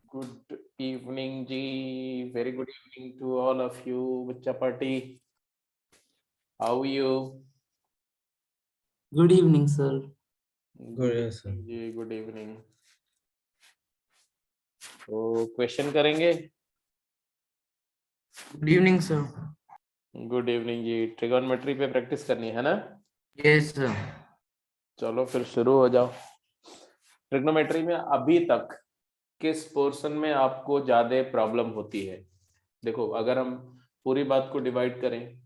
Good evening जी, very good evening to all of you. बच्चा party, how you? Good evening sir. Good evening जी, good evening. तो question करेंगे। Good evening sir. Good evening जी। Trigonometry पे practice करनी है ना? Yes sir. चलो फिर शुरू हो जाओ। ट्रिग्नोमेट्री में अभी तक किस पोर्शन में आपको ज्यादा प्रॉब्लम होती है? देखो, अगर हम पूरी बात को डिवाइड करें,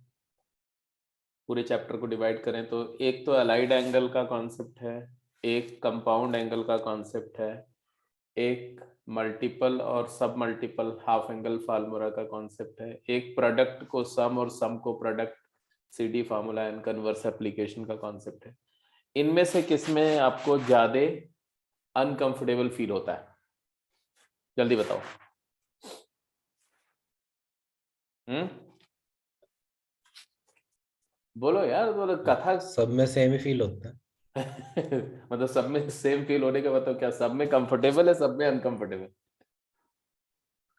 पूरे चैप्टर को डिवाइड करें, तो एक तो अलाइड एंगल का कॉन्सेप्ट है, एक कंपाउंड एंगल का कॉन्सेप्ट है, एक मल्टीपल और सब मल्टीपल हाफ एंगल फार्मूला का कॉन्सेप्ट है, एक प्रोडक्ट को सम और सम को product CD formula and converse application का कॉन्सेप्ट है। इनमें से किसमें आपको ज्यादा अनकंफर्टेबल फील होता है? जल्दी बताओ। बोलो यार, बोलो। कथा सब में सेम ही फील होता है। मतलब सब में सेम फील होने का मतलब क्या? सब में कंफर्टेबल है, सब में अनकंफर्टेबल?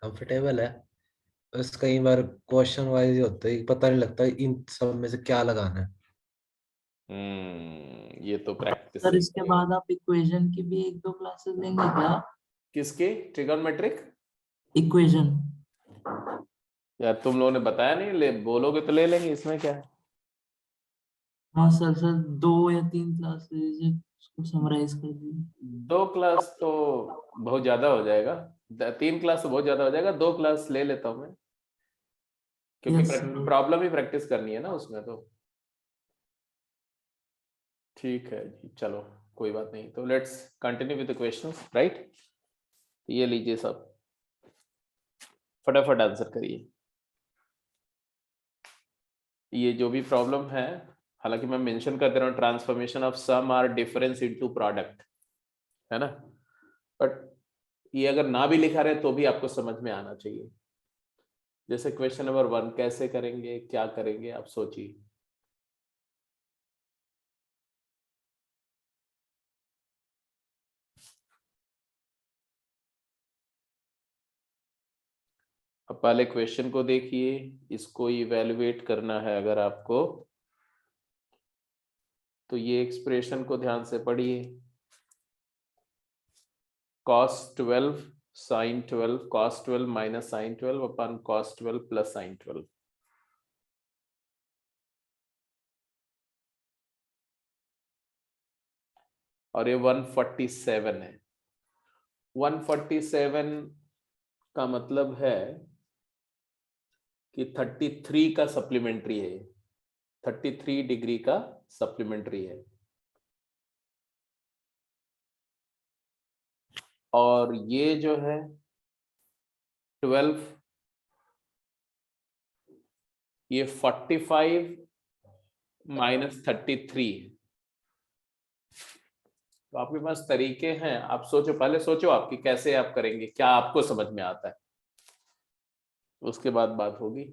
कंफर्टेबल है, बस कई बार क्वेश्चन वाइज ही होता है, पता नहीं लगता इन सब में से क्या लगाना है। ये तो प्रैक्टिस सर से इसके करेगा। बाद आप इक्वेशन की भी एक दो क्लासेस लेंगे क्या? किसके? ट्रिगोनोमेट्रिक? इक्वेशन। यार तुम लोगों ने बताया नहीं, ले बोलोगे तो ले लेंगे, इसमें क्या है? हाँ सर, सर 2 या 3 क्लासेस उसको समराइज कर दीजिए। 2 क्लास तो बहुत ज्यादा हो जाएगा। 3 क्लास तो बहुत ज्यादा हो जाएगा, 2 क्लास ले लेता हूँ मैं, क्योंकि यस सर। प्रॉब्लम ही प्रैक्टिस करनी है ना उसमें तो। ठीक है जी, चलो कोई बात नहीं। तो let's continue with the questions, right? ये लीजिए सब, फटाफट आंसर करिए। ये जो भी प्रॉब्लम है, हालांकि मैं मेंशन कर दे रहा हूँ, transformation of sum or difference into product, है ना? बट ये अगर ना भी लिखा रहे तो भी आपको समझ में आना चाहिए। जैसे क्वेश्चन नंबर 1 कैसे करेंगे, क्या करेंगे, आप सोचिए। अब पहले क्वेश्चन को देखिए, इसको इवेलुएट करना है अगर आपको, तो ये एक्सप्रेशन को ध्यान से पढ़िए। cos 12 sin 12, cos 12 minus sin 12 अपन cos 12 प्लस sin 12। और ये 147 है। 147 का मतलब है कि 33 का सप्लीमेंट्री है, 33 डिग्री का सप्लीमेंट्री है। और ये जो है 12, ये 45 माइनस 33 है। तो आपके पास तरीके हैं, आप सोचो, पहले सोचो आपकी कैसे आप करेंगे, क्या आपको समझ में आता है, उसके बाद बात होगी।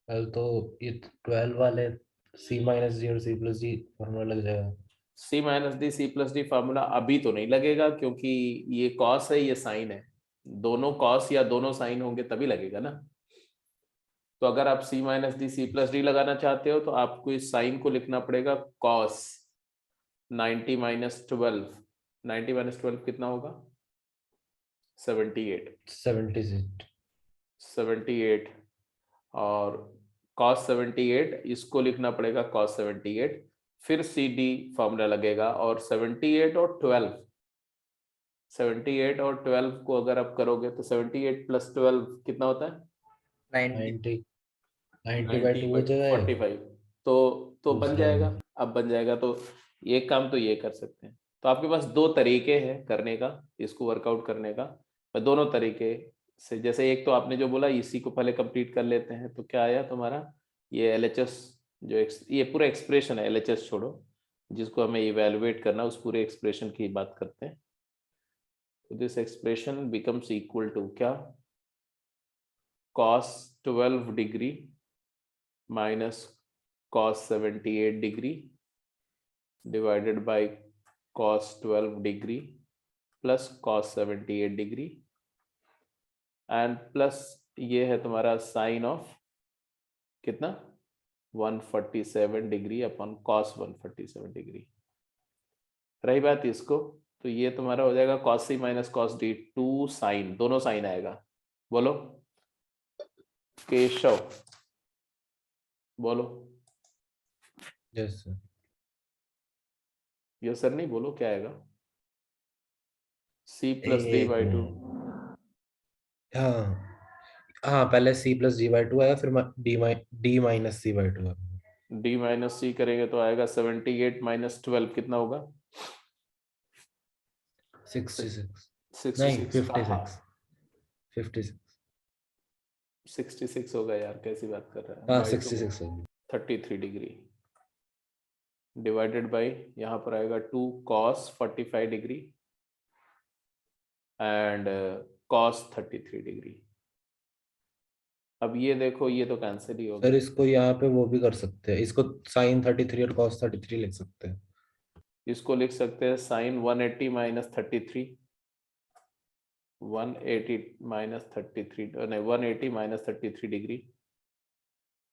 कल तो ये 12 वाले सी माइनस जी और सी प्लस जी फॉर्मूला लग जाएगा। C minus D C plus D formula अभी तो नहीं लगेगा, क्योंकि ये कॉस है, ये साइन है। दोनों कॉस या दोनों साइन होंगे तभी लगेगा ना। तो अगर आप C minus D C plus D लगाना चाहते हो तो आपको इस साइन को लिखना पड़ेगा कॉस 90 माइनस 12। 90 माइनस 12 कितना होगा? 78। 78 और cos 78, इसको लिखना पड़ेगा cos 78। फिर सी डी फॉर्मूला लगेगा, और 78 और 12, 78 और 12 को अगर आप करोगे तो 78 प्लस 12 कितना होता है? 90 90 बाई 90 2 हो बाई जाएगा ये। 45। तो बन दूसरा जाएगा। वाला अब बन जाएगा तो ये काम तो ये कर सकते हैं। तो आपके पास दो तरीके हैं करने का, इसको वर्कआउट करने का। मैं दोनों तरीके से, जैसे एक तो आपने जो बोला इसी को पहले कंप्लीट कर लेते हैं, तो क्या आया तुम्हारा? ये एलएचएस, ये पूरा एक्सप्रेशन है, एलएचएस छोड़ो, जिसको हमें इवेलुएट करना, उस पूरे एक्सप्रेशन की बात करते हैं। तो this expression becomes equal to क्या? cos 12 degree minus cos 78 degree divided by cos 12 degree plus cos 78 degree and plus ये है तुम्हारा साइन ऑफ कितना 147 डिग्री अपॉन cos 147 डिग्री। रही बात इसको, तो ये तुम्हारा हो जाएगा cos c minus cos d, 2 sine, दोनों साइन आएगा। बोलो केशव, बोलो यस सर। ये सर नहीं, बोलो क्या आएगा? c प्लस d एक बाई 2। मिनट। हाँ हाँ, पहले c+d/2 आया, फिर d माइनस c/2 आया। d माइनस सी करेंगे तो आएगा 78 माइनस 12 कितना होगा? 66 नहीं 66। 56 66 होगा यार, कैसी बात कर रहा है? हाँ बाई 66 होगी। 33 डिग्री डिवाइडेड बाई यहाँ पर आएगा 2 cos 45 degree and cos 33 degree. अब ये देखो, ये तो कैंसिल ही हो सर गया। इसको यहाँ पे वो भी कर सकते हैं, इसको sin 33 और cos 33 लिख सकते हैं। इसको लिख सकते हैं साइन 180 माइनस 33, 180 माइनस 33 नहीं 180 माइनस 33 डिग्री,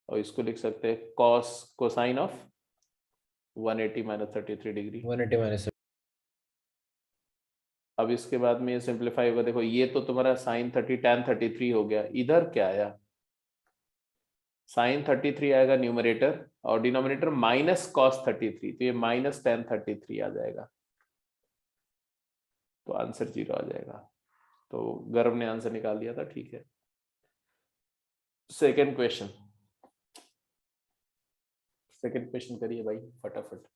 और इसको लिख सकते हैं cos cosine of 180 minus 33 degree. 180 minus. अब इसके बाद में ये सिंप्लीफाई होगा, देखो ये तो तुम्हारा साइन 30 tan 33 हो गया, इधर क्या आया? साइन 33 आएगा न्यूमरेटर और डिनोमिनेटर माइनस cos 33, तो ये माइनस tan 33 आ जाएगा, तो आंसर 0 आ जाएगा। तो गर्व ने आंसर निकाल लिया था, ठीक है। सेकंड क्वेश्चन, सेकंड क्वेश्चन करिए भाई फटाफट।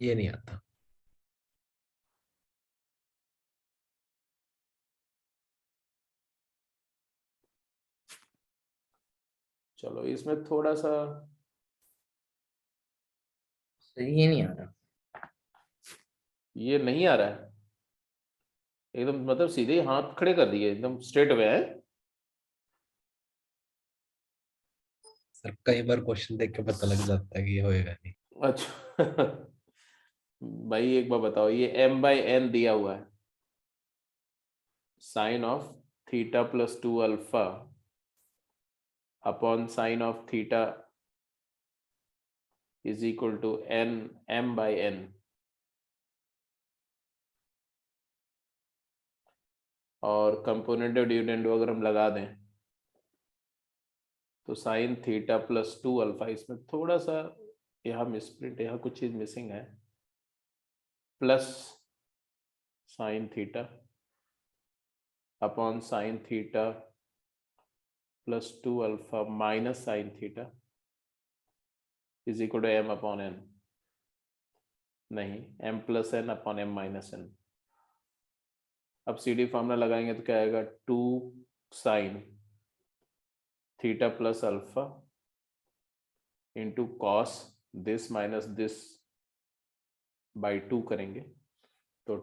ये नहीं आता। चलो इसमें थोड़ा सा ये नहीं आ रहा। ये नहीं आ रहा है एकदम, मतलब सीधे हाथ खड़े कर दिए एकदम स्ट्रेट अवे है। सर कई बार क्वेश्चन देख के पता लग जाता है कि ये होएगा नहीं। अच्छा भाई एक बार बताओ, ये m/n दिया हुआ है, sine of theta plus 2 alpha upon sine of theta is equal to n m/n, और कंपोनेंट और डिविडेंड अगर हम लगा दें तो साइन थीटा प्लस 2 अल्फा, इसमें थोड़ा सा यहाँ मिसप्रिंट, यहाँ कुछ चीज मिसिंग है, plus sine theta upon sine theta plus 2 alpha minus sine theta is equal to m अपॉन n, नहीं m plus n upon m minus n। अब CD फॉर्मूला लगाएंगे तो क्या आएगा? 2 sine theta plus alpha into cos this minus this by 2 करेंगे तो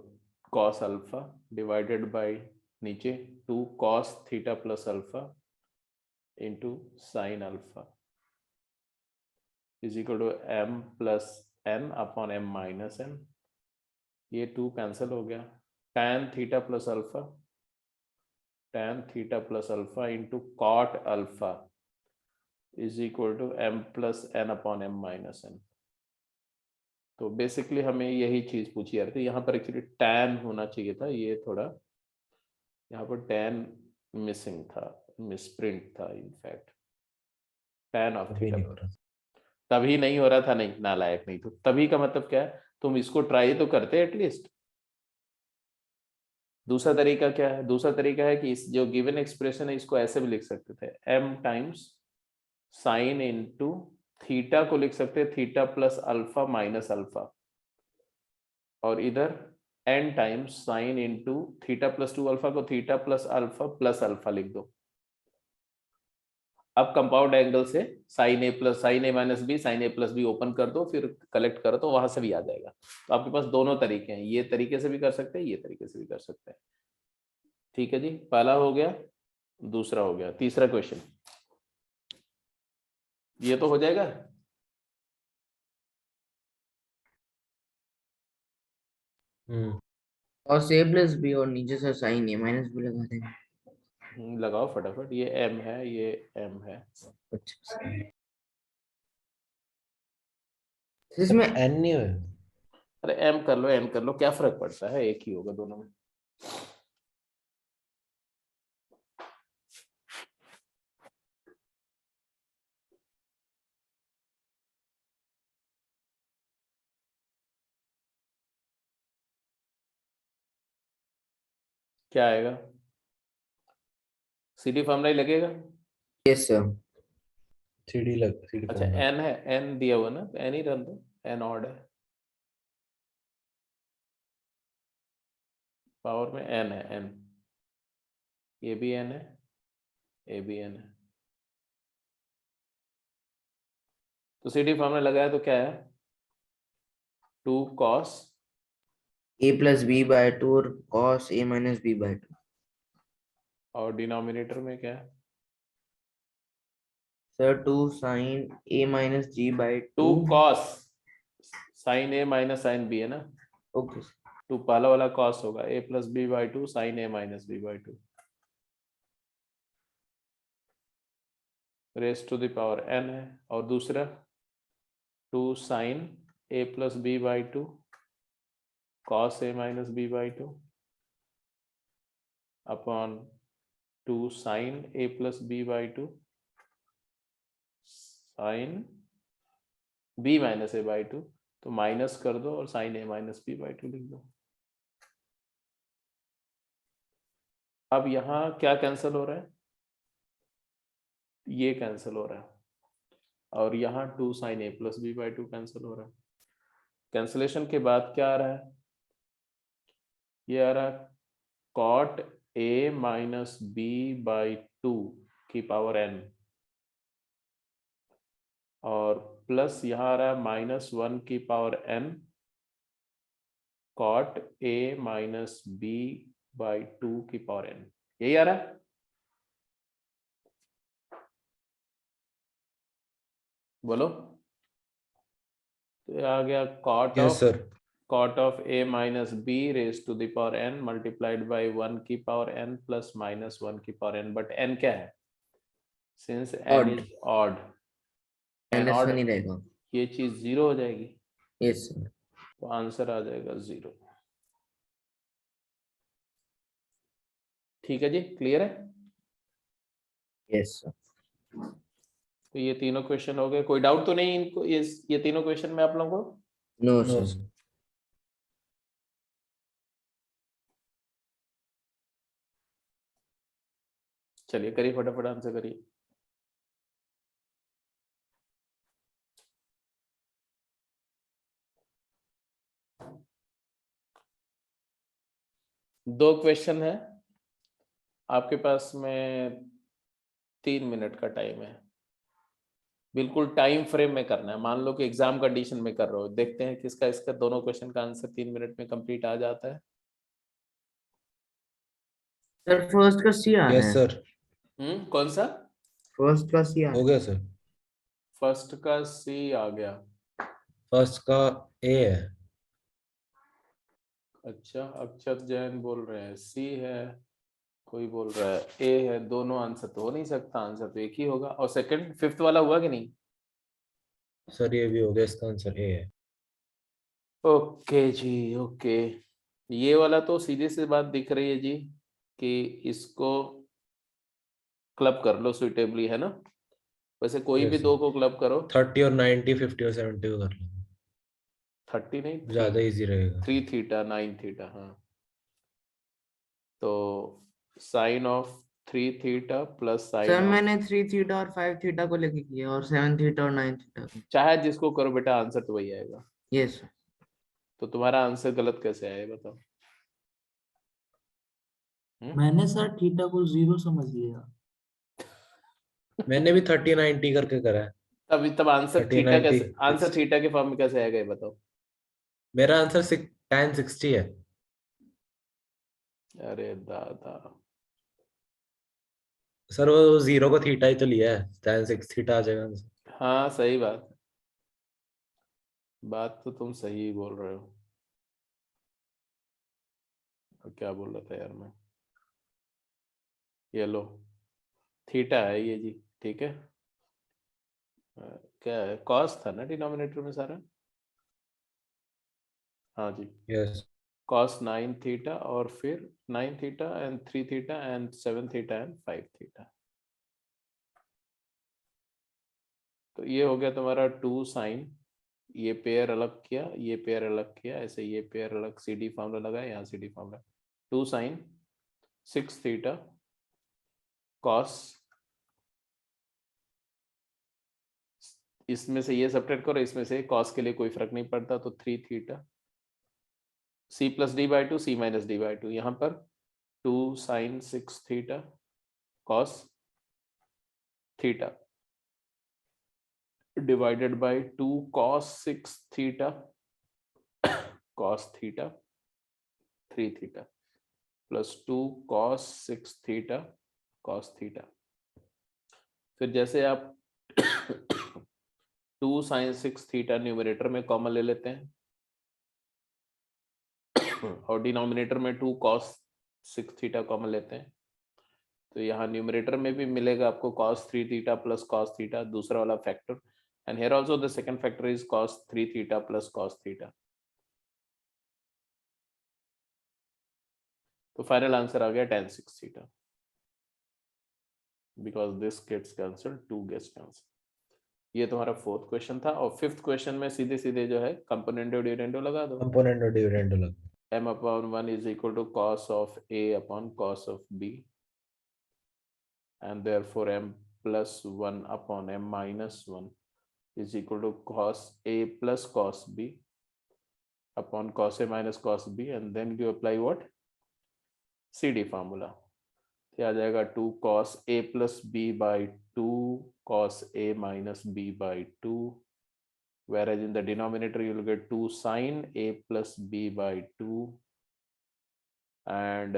cos alpha divided by नीचे 2 cos theta plus alpha into sine alpha is equal to m plus n upon m minus n। ये 2 cancel हो गया, tan theta plus alpha, tan theta plus alpha into cot alpha is equal to m plus n upon m minus n। तो basically हमें यही चीज पूछी जा रही थी, यहाँ पर एक्चुअली tan होना चाहिए था, ये थोड़ा यहाँ पर tan मिसिंग था, मिसप्रिंट था इनफैक्ट, tan ऑफ अभी थीटा। नहीं हो रहा। तभी नहीं हो रहा था, नहीं नालायक नहीं, तो तभी का मतलब क्या है? तुम इसको ट्राई तो करते एटलीस्ट। दूसरा तरीका क्या है? दूसरा तरीका है कि इस जो गिवन एक्सप्रेशन है इसको ऐसे भी लिख सकते थे, m times sine into theta को लिख सकते हैं theta plus alpha minus alpha, और इधर n times sine into theta plus 2 alpha को थीटा प्लस अल्फा लिख दो। अब कंपाउंड एंगल से sine A minus B sine A plus B open कर दो, फिर कलेक्ट करो तो वहां से भी आ जाएगा। तो आपके पास दोनों तरीके हैं, ये तरीके से भी कर सकते हैं, ये तरीके से भी कर सकते हैं। ठीक है जी, पहला हो गया, दूसरा हो गया, तीसरा क्वेश्चन ये तो हो जाएगा। और से प्लस बी और नीचे से साइन ए माइनस बी लगा देंगे। लगाओ फटाफट, ये m है, ये m है। अच्छा इसमें एन नहीं है। अरे m कर लो, क्या फर्क पड़ता है, एक ही होगा दोनों में। क्या आएगा, सीडी फॉर्मूला ही लगेगा। Yes sir. सीडी अच्छा n है, n दिया हुआ ना, n ही रन दो, n ऑड है, पावर में n है, n, ये भी n है, ये भी n है। तो सीडी फॉर्मूला लगाया तो क्या है, 2 cos A plus B by two और cos A minus B by two. और डिनोमिनेटर में क्या है, sir 2 sine A minus G by 2 two. cos sin a minus sin b है ना, ओके 2 पहला वाला cos होगा, a plus b by two sine a minus b by two raise to the power n है, और दूसरा 2 sine a plus b by two cos a minus b by two upon 2 sine a plus b by two sine b minus a by two, तो minus कर दो और sine a minus b by two लिख दो। अब यहाँ क्या cancel हो रहा है, ये कैंसिल हो रहा है, और यहाँ 2 sine a plus b by two cancel हो रहा है। कैंसिलेशन के बाद क्या आ रहा है, ये आ रहा है cot a minus b by two की पावर n, और प्लस यहाँ आ रहा है -1 की power n cot a minus b by two की पावर n, यही आ रहा है। बोलो, तो ये आ गया yes sir. cot of a minus b raised to the power n multiplied by 1 की पावर n plus -1 की पावर n, बट n क्या है, since n Odd. is odd, n minus odd, one ही रहेगा। ये चीज 0 हो जाएगी, यस सर। तो आंसर आ जाएगा 0। ठीक है जी, क्लियर है। Yes sir. तो ये तीनों क्वेश्चन हो गए, कोई डाउट तो नहीं इनको, ये तीनों क्वेश्चन में आप लोगों को। No no sir. चलिए करिए, फटाफट आंसर करिए। दो क्वेश्चन है आपके पास में, 3 मिनट का टाइम है, बिल्कुल टाइम फ्रेम में करना है। मान लो कि एग्जाम कंडीशन में कर रहे हो, देखते हैं किसका इसका दोनों क्वेश्चन का आंसर 3 मिनट में कंप्लीट आ जाता है। सर फर्स्ट का सी आ रहा यस है। सर। कौन सा, फर्स्ट का सी आ हो रहा गया सर। फर्स्ट का सी आ गया। फर्स्ट का ए है। अच्छा, अक्षत जैन बोल रहे हैं सी है, कोई बोल रहा है ए है, दोनों आंसर तो हो नहीं सकता, आंसर तो एक ही होगा। और सेकंड फिफ्थ वाला हुआ कि नहीं। सर ये भी हो गया, इसका आंसर ए है। ओके जी, ओके। ये वाला तो सीधी सी बात दिख रही है जी कि इसको क्लब कर लो सुइटेबली, है ना। वैसे कोई भी Yes, दो sir. को क्लब करो, 30 और 90, 50 और 70 को कर लो, 30 नहीं, ज्यादा इजी रहेगा। 3 थीटा 9 थीटा, हाँ। तो साइन ऑफ 3 थीटा प्लस है। सर साइन ऑफ, मैंने 3 थीटा और 5 थीटा को लेके किया और 7 थीटा और 9 थीटा को। चाहे जिसको करो बेटा, आंसर तो वही आएगा। Yes sir. तो तुम्हारा आंसर गलत कैसे आया बताओ। मैंने सर थीटा को 0 समझ लिया। मैंने भी 30, 90 करके करा है। तब आंसर 30, थीटा 90, कैसे, आंसर 60। थीटा के फॉर्म में कैसे आएगा ये बताओ। मेरा आंसर tan 60 है। अरे दादा, सर वो 0 को थीटा ही तो लिया है, tan 6 थीटा आ जाएगा आंसर। हाँ सही बात है, बात तो तुम सही बोल रहे हो। और क्या बोल रहा था यार मैं, ये लो थीटा है ये जी, ठीक है। क्या है, कॉस था ना डिनोमिनेटर में सारा। हाँ जी, यस cos 9 थीटा और फिर 9 theta and 3 theta and 7 theta and 5 theta. तो ये हो गया तुम्हारा 2 साइन, ये पेयर अलग किया, ये पेयर अलग किया, ऐसे ये पेयर अलग, सी डी फॉर्मूला लगाया, यहाँ C D formula, 2 sine 6 theta cos, इसमें से ये सब्ट्रैक्ट करो, इसमें से कॉस के लिए कोई फर्क नहीं पड़ता, तो 3 theta c plus d by two, c minus d by two, यहाँ पर 2 sine 6 theta cos theta divided by 2 cos 6 theta cos theta 3 theta plus 2 cos 6 theta cos theta. फिर जैसे आप 2 sin 6 थीटा न्यूमरेटर में कॉमन ले लेते हैं और डिनोमिनेटर में 2 cos 6 थीटा कॉमन लेते हैं, तो यहाँ न्यूमरेटर में भी मिलेगा आपको cos 3 theta plus cos theta, दूसरा वाला factor, and here also the second factor is cos 3 theta plus cos theta. तो फाइनल आंसर आ गया tan 6 theta, because this gets cancel, 2 gets cancel. ये तुम्हारा 4th क्वेश्चन था। और 5th क्वेश्चन में सीधे सीधे जो है कंपोनेंडो डिविडेंडो लगा दो, कंपोनेंट और डिविडेंड अलग। m upon 1 is equal to cos of a upon cos of b, and therefore m plus 1 upon m minus 1 is equal to cos a plus cos b upon cos a minus cos b, and then you apply what, cd formula, तो आ जाएगा 2 cos a plus b by 2 cos a minus b by 2, whereas in the denominator you will get 2 sin a plus b by 2 and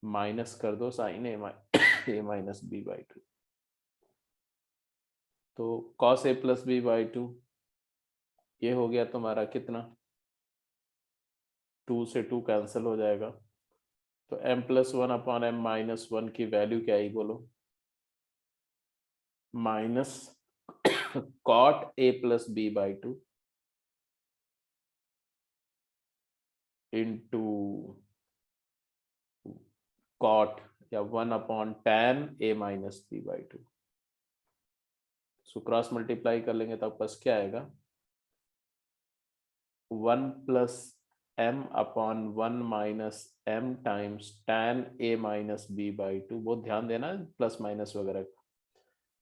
minus कर दो sin a minus b by 2, तो cos a plus b by 2 ये हो गया तुम्हारा कितना, 2 से 2 cancel हो जाएगा, तो m plus 1 upon m minus 1 की वैल्यू क्या आई बोलो, minus cot a plus b by 2 into cot या 1 upon tan a minus b by 2। So cross multiply कर लेंगे तो आपके पास क्या आएगा, 1 plus m upon 1 minus m times tan a minus b by 2, बहुत ध्यान देना प्लस माइनस वगैरह,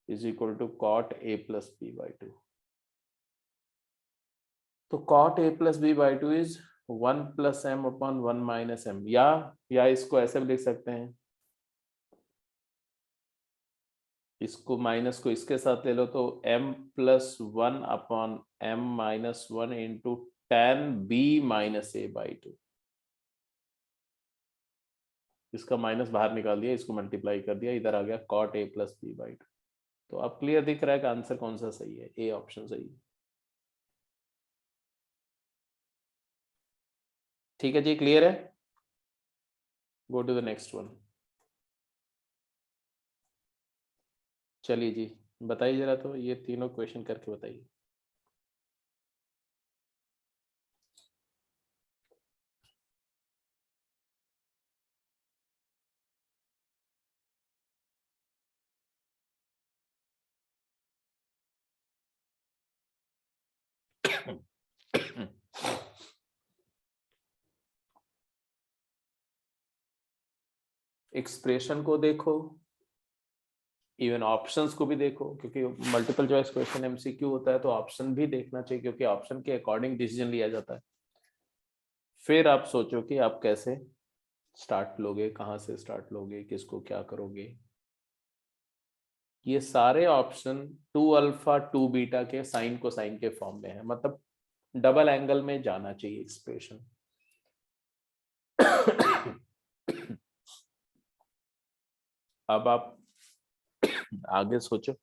is equal to cot a plus b by 2। तो cot a plus b by 2 is 1 plus m upon 1 minus m, या इसको ऐसे भी लिख सकते हैं, इसको माइनस को इसके साथ ले लो तो m plus 1 upon m minus 1 into tan b minus a by 2, इसका माइनस बाहर निकाल दिया, इसको मल्टीप्लाई कर दिया, इधर आ गया cot a plus b by 2। तो अब क्लियर दिख रहा है कि आंसर कौन सा सही है, ए ऑप्शन सही है। ठीक है जी, क्लियर है, go to the next one. चलिए जी बताइए जरा, तो ये तीनों क्वेश्चन करके बताइए। एक्सप्रेशन को देखो, इवन ऑप्शंस को भी देखो, क्योंकि मल्टीपल चॉइस क्वेश्चन एमसीक्यू होता है तो ऑप्शन भी देखना चाहिए, क्योंकि ऑप्शन के अकॉर्डिंग डिसीजन लिया जाता है। फिर आप सोचो कि आप कैसे स्टार्ट लोगे, कहाँ से स्टार्ट लोगे, किसको क्या करोगे। ये सारे ऑप्शन 2 अल्फा 2 बीटा के साइन को साइन के फॉर्म में है, मतलब डबल एंगल में जाना चाहिए एक्सप्रेशन। अब आप आगे सोचो।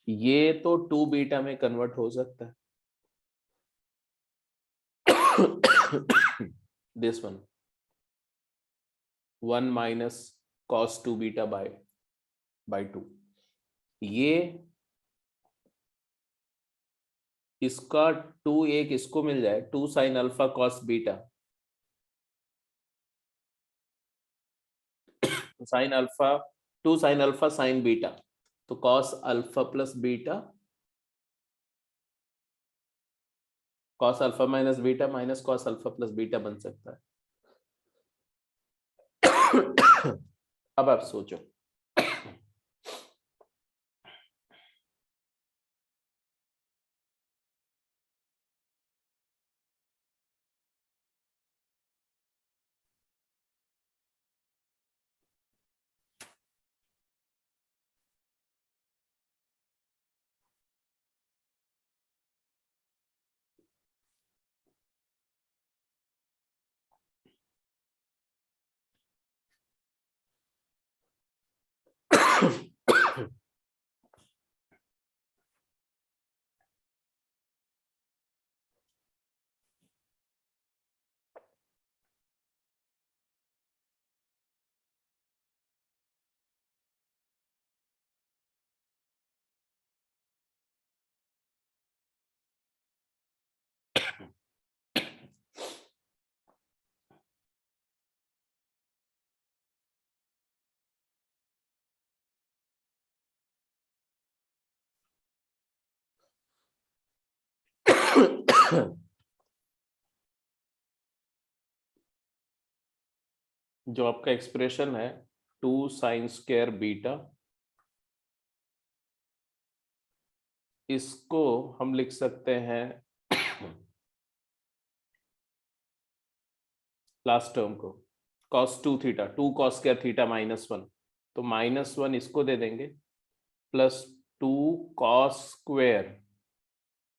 ये तो 2 बीटा में कन्वर्ट हो सकता है। This one 1 minus cos 2 beta by 2, ये इसका 2 एक इसको मिल जाए 2 sine alpha cos beta, sine alpha 2 sine alpha sine beta, तो cos alpha plus beta, cos alpha minus beta minus cos alpha plus beta बन सकता है। अब आप सोचो। जो आपका एक्सप्रेशन है 2 साइन स्क्वायर बीटा, इसको हम लिख सकते हैं लास्ट टर्म को cos 2 theta, 2 cos square theta -1, तो -1 इसको दे देंगे plus 2 cos square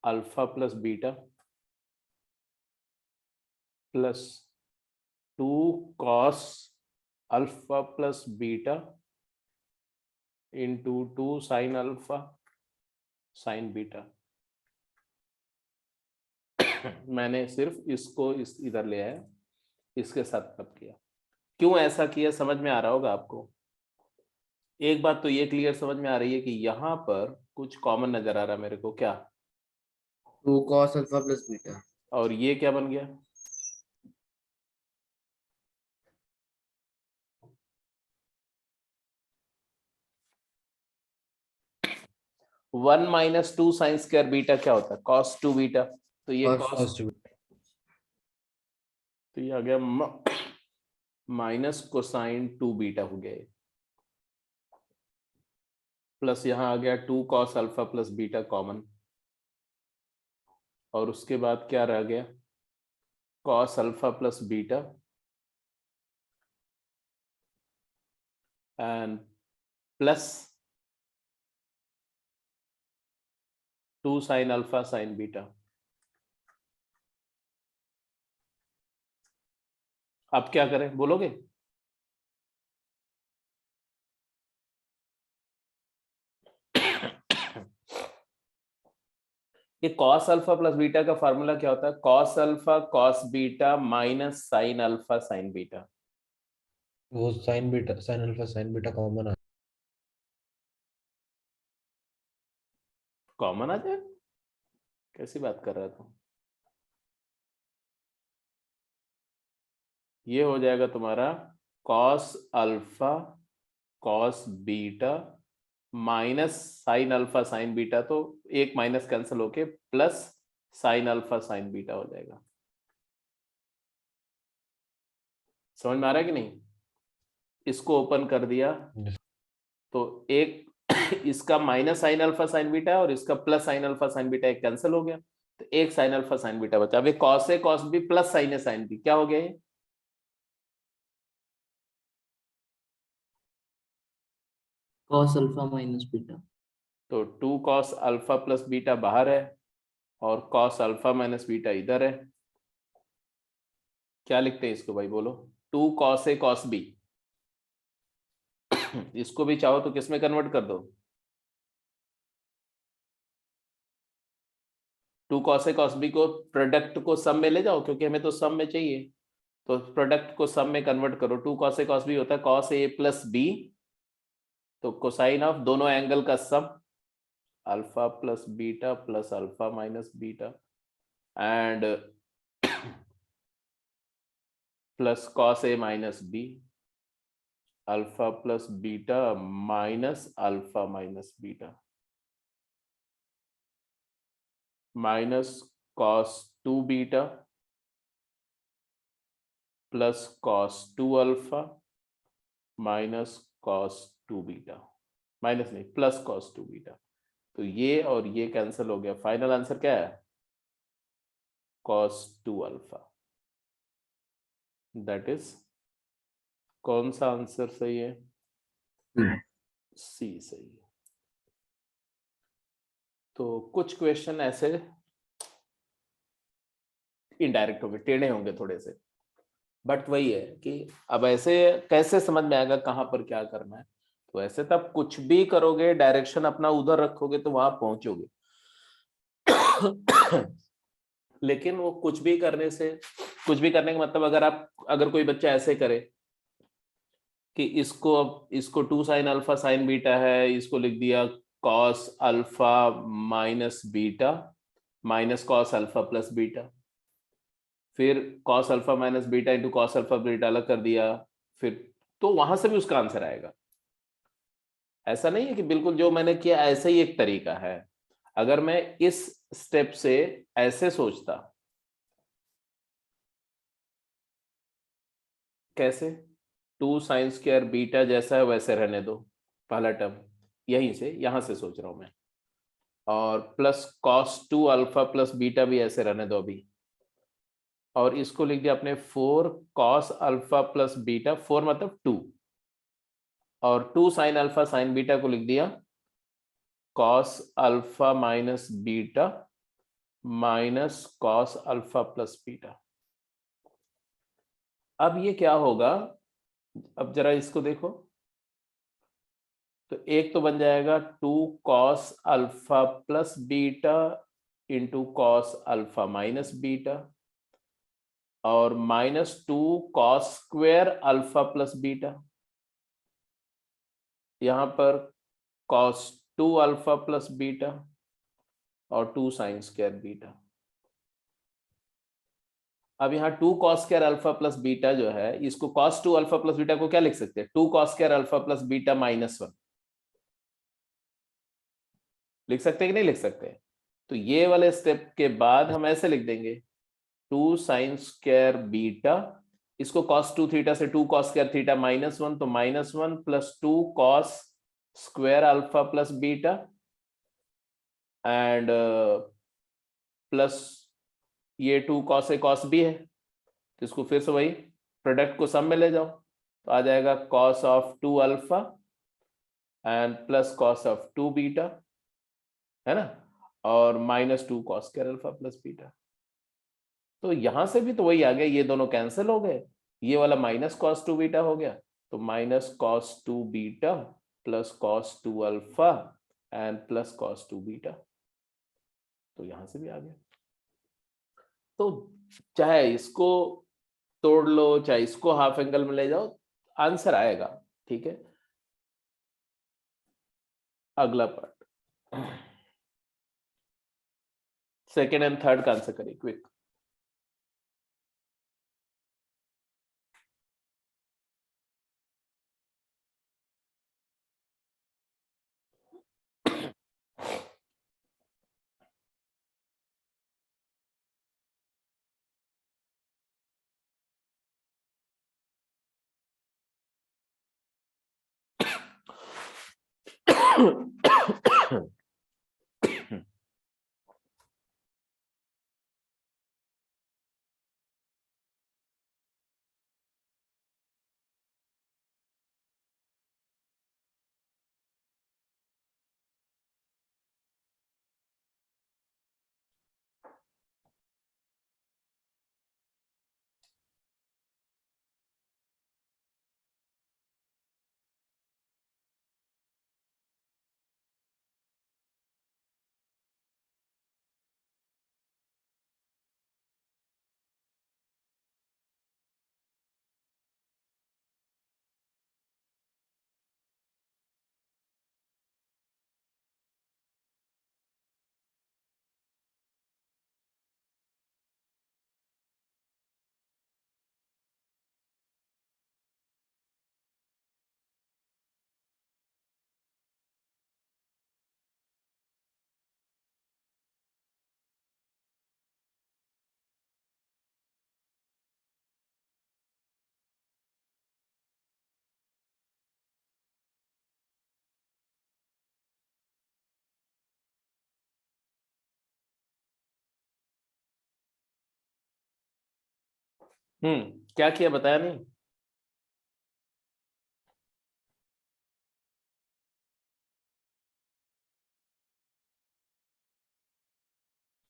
alpha plus beta plus 2 cos alpha plus beta into 2 sine alpha sine beta. मैंने सिर्फ इसको इधर ले आया, इसके साथ कब किया, क्यों ऐसा किया समझ में आ रहा होगा आपको। एक बात तो ये क्लियर समझ में आ रही है कि यहाँ पर कुछ कॉमन नजर आ रहा है मेरे को, क्या, 2 cos अल्फा प्लस बीटा। और ये क्या बन गया, one minus 2 sine square beta क्या होता है cos 2 बीटा, तो ये Cos तो ये आ गया माइनस कोसाइन 2 बीटा हो गया, प्लस यहां आ गया 2 cos alpha plus beta common, और उसके बाद क्या रह गया cos alpha plus beta and plus 2 sine alpha sine beta. अब क्या करें बोलोगे, ये cos अल्फा प्लस बीटा का फार्मूला क्या होता है, cos alpha cos beta minus sine alpha sine beta. वो sine beta sine alpha sine beta common आ कॉमन आ जाए, कैसी बात कर रहा था, ये हो जाएगा तुम्हारा cos alpha cos beta minus sine alpha sine beta, तो एक माइनस कैंसिल होके plus sign alpha sine beta हो जाएगा। समझ में आ रहा है कि नहीं, इसको ओपन कर दिया तो एक इसका minus sine alpha sine beta है और इसका plus sign alpha sine beta, एक कैंसिल हो गया, तो एक साइन अल्फा साइन बीटा बचा। अभी cos A cos B plus sign A sine B क्या हो गया ये, cos अल्फा माइनस बीटा। तो 2 cos अल्फा प्लस बीटा बाहर है और cos अल्फा माइनस बीटा इधर है, क्या लिखते हैं इसको भाई, बोलो। 2 cos A cos B। इसको भी चाहो तो किस में कन्वर्ट कर दो, 2 cos A cos B को प्रोडक्ट को सम में ले जाओ, क्योंकि हमें तो सम में चाहिए, तो प्रोडक्ट को सम में कन्वर्ट करो। 2 cos A cos B होता है cos A प्लस B, तो कोसाइन ऑफ दोनों एंगल का sum, alpha plus beta plus alpha minus beta, and plus cos A minus B, alpha plus beta minus alpha minus beta, minus cos 2 beta plus cos 2 alpha minus cos 2 beta, minus नहीं plus cos 2 beta. तो ये और ये cancel हो गया, final answer क्या है, cos 2 alpha. That is, कौन सा आंसर सही है, सी सही है। तो कुछ क्वेश्चन ऐसे इनडायरेक्ट होंगे, टेढ़े होंगे थोड़े से, बट वही है कि अब ऐसे कैसे समझ में आएगा कहां पर क्या करना है। तो ऐसे तब कुछ भी करोगे, डायरेक्शन अपना उधर रखोगे तो वहां पहुंचोगे। लेकिन वो कुछ भी करने से, कुछ भी करने का मतलब, अगर कोई बच्चा ऐसे करे कि इसको 2 साइन अल्फा साइन बीटा है, इसको लिख दिया cos alpha minus beta minus cos alpha plus beta, फिर cos alpha minus beta into cos alpha beta अलग कर दिया, फिर तो वहां से भी उसका आंसर आएगा। ऐसा नहीं है कि बिल्कुल जो मैंने किया ऐसे ही एक तरीका है। अगर मैं इस स्टेप से ऐसे सोचता, कैसे, 2 साइन स्क्वायर बीटा जैसा है वैसे रहने दो, पहला टर्म यहीं से, यहां से सोच रहा हूं मैं, और plus cos 2 alpha plus beta भी ऐसे रहने दो अभी, और इसको लिख दिया आपने 4 cos अल्फा प्लस बीटा, 4 मतलब 2, और 2 साइन अल्फा साइन बीटा को लिख दिया cos alpha minus beta minus cos alpha plus beta. अब ये क्या होगा, अब जरा इसको देखो, तो एक तो बन जाएगा 2 cos alpha plus beta into cos alpha minus beta, और -2 cos square alpha plus beta, यहां पर cos 2 अल्फा प्लस बीटा और 2 साइन स्क्वायर बीटा। अब यहाँ 2 cos square alpha plus beta जो है, इसको cos 2 अल्फा प्लस बीटा को क्या लिख सकते हैं, 2 cos square alpha plus beta -1 लिख सकते हैं कि नहीं लिख सकते। तो ये वाले स्टेप के बाद हम ऐसे लिख देंगे 2 साइन स्क्वायर बीटा, इसको cos 2 थीटा से 2 cos स्क्वायर थीटा -1, तो -1 plus 2 cos square alpha plus beta and plus ये 2 cos A cos B है, तो इसको फिर से वही प्रोडक्ट को सम में ले जाओ, तो आ जाएगा cos of 2 alpha and plus cos of 2 beta, है ना, और -2 cos square alpha plus beta. तो यहां से भी तो वही आ गया, ये दोनों कैंसिल हो गए, ये वाला -cos 2 बीटा हो गया, तो -cos 2 beta plus cos 2 alpha and plus cos 2 beta, तो यहां से भी आ गया। तो चाहे इसको तोड़ लो, चाहे इसको हाफ एंगल में ले जाओ, आंसर आएगा। ठीक है, अगला पार्ट, सेकेंड एंड थर्ड का आंसर करिए क्विक। क्या किया बताया नहीं?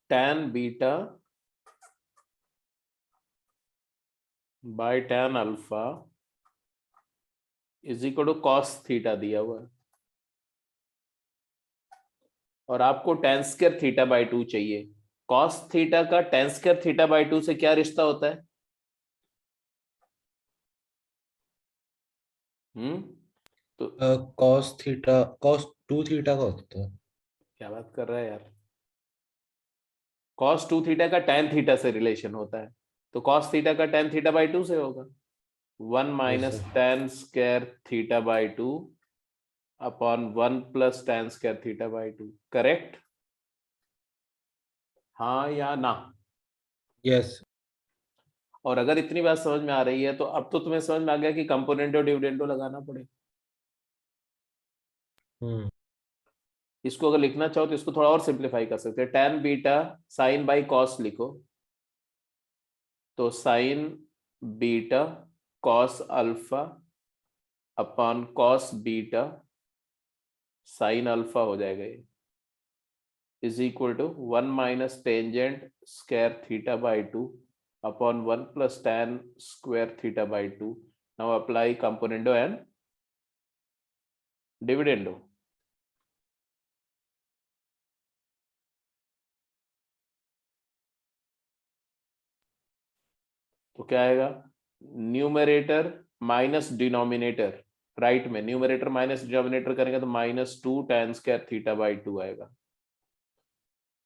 tan beta by tan alpha is equal to cos theta दिया हुआ है, और आपको tan स्क्वायर थीटा बाय 2 चाहिए। कॉस थीटा का tan स्क्वायर थीटा बाय 2 से क्या रिश्ता होता है? तो cos थीटा cos 2 थीटा का होता है। क्या बात कर रहा है यार? cos 2 थीटा का tan थीटा से रिलेशन होता है, तो cos थीटा का tan थीटा बाय 2 से होगा 1 minus sir. tan square theta by 2 upon 1 plus tan square theta by 2। Correct? हाँ या ना? Yes. और अगर इतनी बात समझ में आ रही है तो अब तो तुम्हें समझ में आ गया कि कंपोनेंटो डिविडेंडो लगाना पड़ेगा। इसको अगर लिखना चाहो तो इसको थोड़ा और सिंप्लीफाई कर सकते हैं। tan beta sine by cos लिखो, तो sine beta cos alpha upon cos beta sine alpha हो जाएगा ये, is equal to 1 minus tangent square theta by 2 upon 1 plus tan square theta by 2। Now apply componendo and dividendo. तो क्या आएगा? Numerator minus denominator, right में numerator minus denominator करेंगे तो -2 tan square theta by 2 आएगा,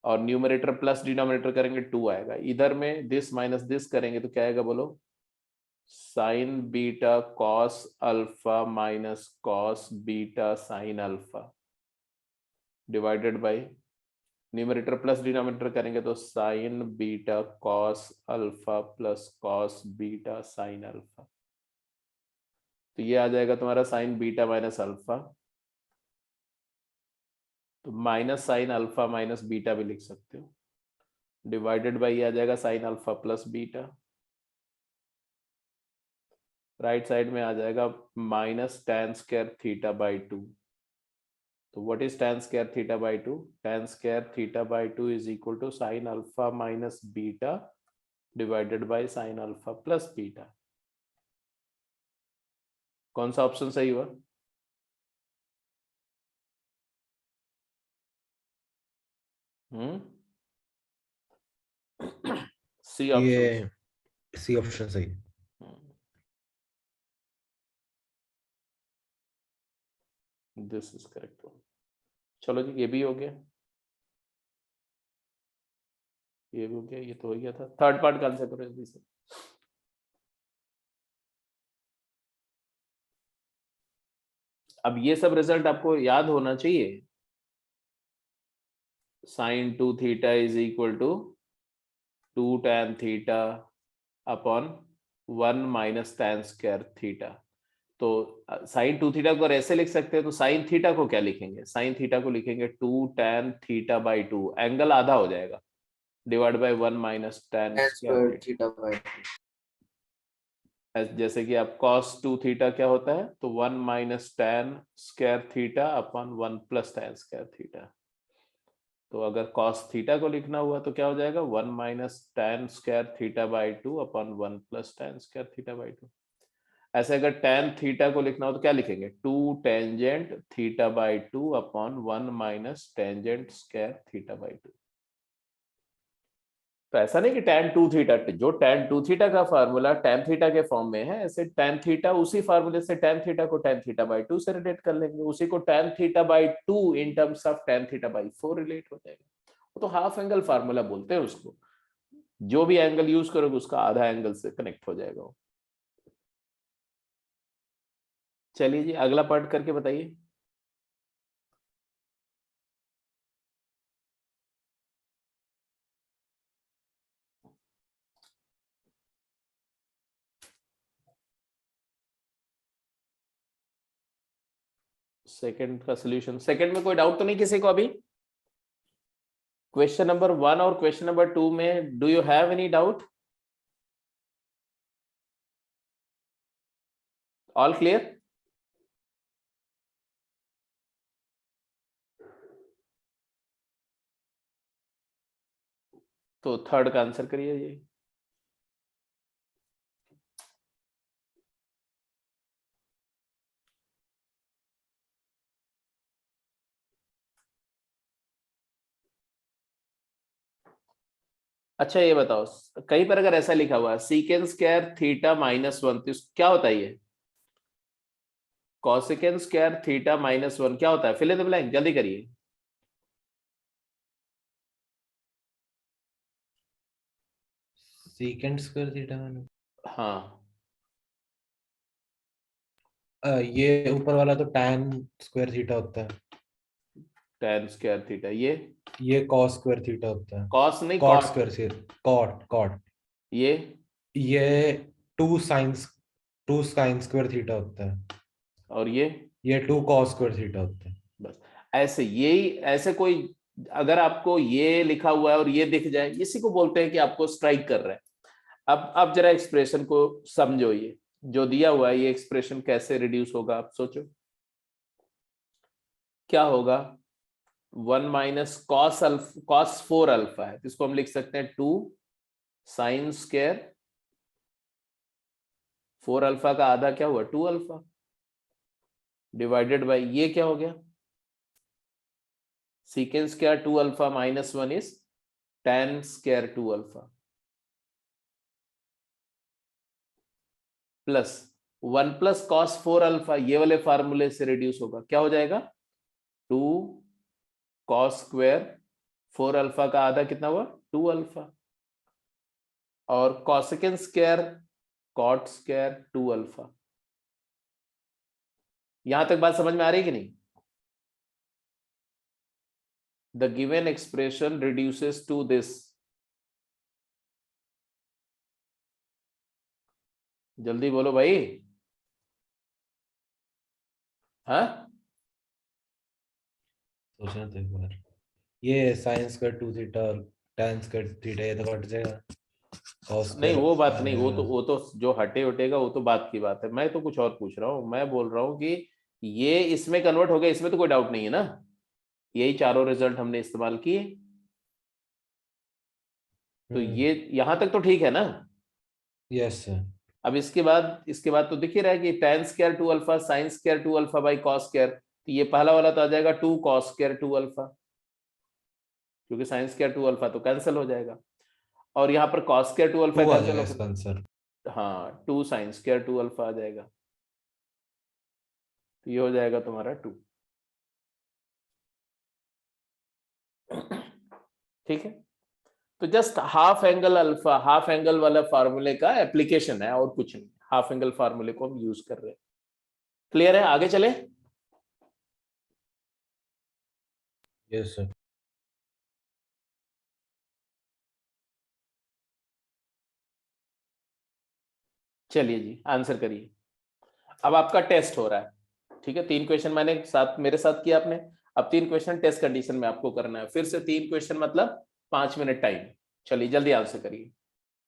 और न्यूमरेटर प्लस डिनोमिनेटर करेंगे 2 आएगा। इधर में दिस माइनस दिस करेंगे तो क्या आएगा बोलो? Sign beta cos alpha minus cos beta sine alpha divided by numerator plus denominator करेंगे तो sine beta cos alpha plus cos beta sine alpha. तो ये आ जाएगा तुम्हारा साइन बीटा माइनस अल्फा, तो minus sine alpha minus beta भी लिख सकते हो, डिवाइडेड बाई ये आ जाएगा sign alpha plus beta. Right side में आ जाएगा minus tan square theta by 2। तो what is tan square theta by 2? tan square theta by 2 is equal to sine alpha minus beta divided by sine alpha plus beta. कौन सा option सही हुआ? C option. ये C option सही। This is correct. चलो जी, ये भी हो गया, ये भी हो गया, ये तो हो गया था। थर्ड पार्ट का आंसर करो जल्दी से। अब ये सब रिजल्ट आपको याद होना चाहिए। Sine 2 theta is equal to 2 tan theta upon 1 minus tan square theta. तो साइन 2 थीटा को ऐसे लिख सकते हैं, तो साइन थीटा को क्या लिखेंगे? साइन थीटा को लिखेंगे 2 tan थीटा बाई 2, एंगल आधा हो जाएगा, divide by 1 minus tan square theta. Theta by जैसे कि आप cos 2 थीटा क्या होता है, तो 1 minus tan square theta upon 1 plus tan square theta. तो अगर cos थीटा को लिखना हुआ तो क्या हो जाएगा? 1 minus tan square theta by 2 upon 1 plus tan square theta by 2। ऐसे अगर tan थीटा को लिखना हो तो क्या लिखेंगे? 2 tangent theta by 2 upon 1 minus tangent square theta by 2। तो ऐसा नहीं कि tan 2 थीटा, जो tan 2 थीटा का फार्मूला tan थीटा के फॉर्म में है, ऐसे tan थीटा उसी फार्मूले से tan थीटा को tan थीटा बाई 2 से रिलेट कर लेंगे, उसी को tan theta by 2 in terms of tan theta by 4 relate हो जाएगा। वो तो हाफ एंगल फार्मूला बोलते हैं उसको, जो भी एंगल यूज करोगे उसका आधा एंगल से कनेक्ट हो जाएगा। चलिए जी, अगला पार्ट करके बताइए। सेकंड का सॉल्यूशन, सेकंड में कोई डाउट तो नहीं किसी को अभी? क्वेश्चन नंबर 1 और क्वेश्चन नंबर 2 में do you have any doubt? All clear? तो थर्ड का आंसर करिए जी। अच्छा ये बताओ, कहीं पर अगर ऐसा लिखा हुआ है सीकेंड स्क्वायर थीटा -1, तो क्या होता है ये? कॉसेकेंड स्क्वायर थीटा -1 क्या होता है? फिल इन द ब्लैंक, जल्दी करिए। सीकेंड स्क्वायर थीटा मैंने हाँ, ये ऊपर वाला तो tan स्क्वायर थीटा होता है, tan स्क्वायर थीटा, ये cos स्क्वायर थीटा होता है, कॉस नहीं cot कॉट, स्क्वायर से cot ये ये 2 sin स्क्वायर थीटा होता है, और ये 2 cos स्क्वायर थीटा होता है। बस ऐसे, यही ऐसे कोई अगर आपको ये लिखा हुआ है और ये दिख जाए, इसी को बोलते हैं कि आपको स्ट्राइक कर रहा है। अब जरा एक्सप्रेशन को समझो, ये जो दिया हुआ है ये एक्सप्रेशन कैसे रिड्यूस होगा, आप सोचो क्या होगा। 1 माइनस कॉस 4 अल्फा है, तो इसको हम लिख सकते हैं 2 साइन स्क्वायर 4 अल्फा का आधा क्या हुआ 2 अल्फा, डिवाइडेड बाई ये क्या हो गया secant square 2 alpha -1 is tan square 2 alpha, plus 1 plus cos 4 alpha, ये वाले फार्मूले से रिड्यूस होगा, क्या हो जाएगा 2 कॉस स्क्वायर 4 अल्फा का आधा कितना हुआ 2 अल्फा, और कॉसेकेंड स्क्वायर कॉट स्क्वायर 2 अल्फा। यहां तक बात समझ में आ रही है कि नहीं? The given expression reduces to this. जल्दी बोलो भाई, हाँ? सोचना तो एक बार, ये sin स्क्वायर 2 थीटा और tan स्क्वायर थीटा ये तो कट जाएगा, cos नहीं स्क्वायर वो बात आ नहीं, जाएगा। वो तो जो हटे उठेगा वो तो बात की बात है। मैं तो कुछ और पूछ रहा हूँ, मैं बोल रहा हूँ कि ये इसमें कन्वर्ट हो गया, इसमें तो कोई डाउट नहीं है ना, यही चारों रिजल्ट हमने इस्तेमाल किए, तो ये यहां तक तो ठीक है ना। Yes sir. अब इसके बाद तो दिख ही रहा है कि tan square 2 alpha sine square 2 alpha by cos square, तो ये पहला वाला तो आ जाएगा 2 कॉस स्क्वायर 2 अल्फा, क्योंकि साइन स्क्वायर 2 अल्फा तो कैंसिल हो जाएगा, और यहाँ पर कॉस स्क्वायर 2 अल्फा 2 आ कैंसिल जाएगा हो, इसका आंसर। हाँ 2 साइन स्क्वायर 2 अल्फा आ जाएगा, तो ये हो जाएगा तुम्हारा 2। ठीक है, तो just half angle alpha, half angle वाला फार्मूले का एप्लीकेशन है और कुछ नहीं, हाफ एंगल फार्मूले को हम यूज कर रहे हैं। क्लियर है? आगे चले। Yes sir. चलिए जी आंसर करिए। अब आपका टेस्ट हो रहा है, ठीक है, 3 क्वेश्चन मैंने साथ मेरे साथ किया आपने, अब 3 क्वेश्चन टेस्ट कंडीशन में आपको करना है, फिर से 3 क्वेश्चन मतलब 5 मिनट टाइम। चलिए जल्दी आंसर करिए,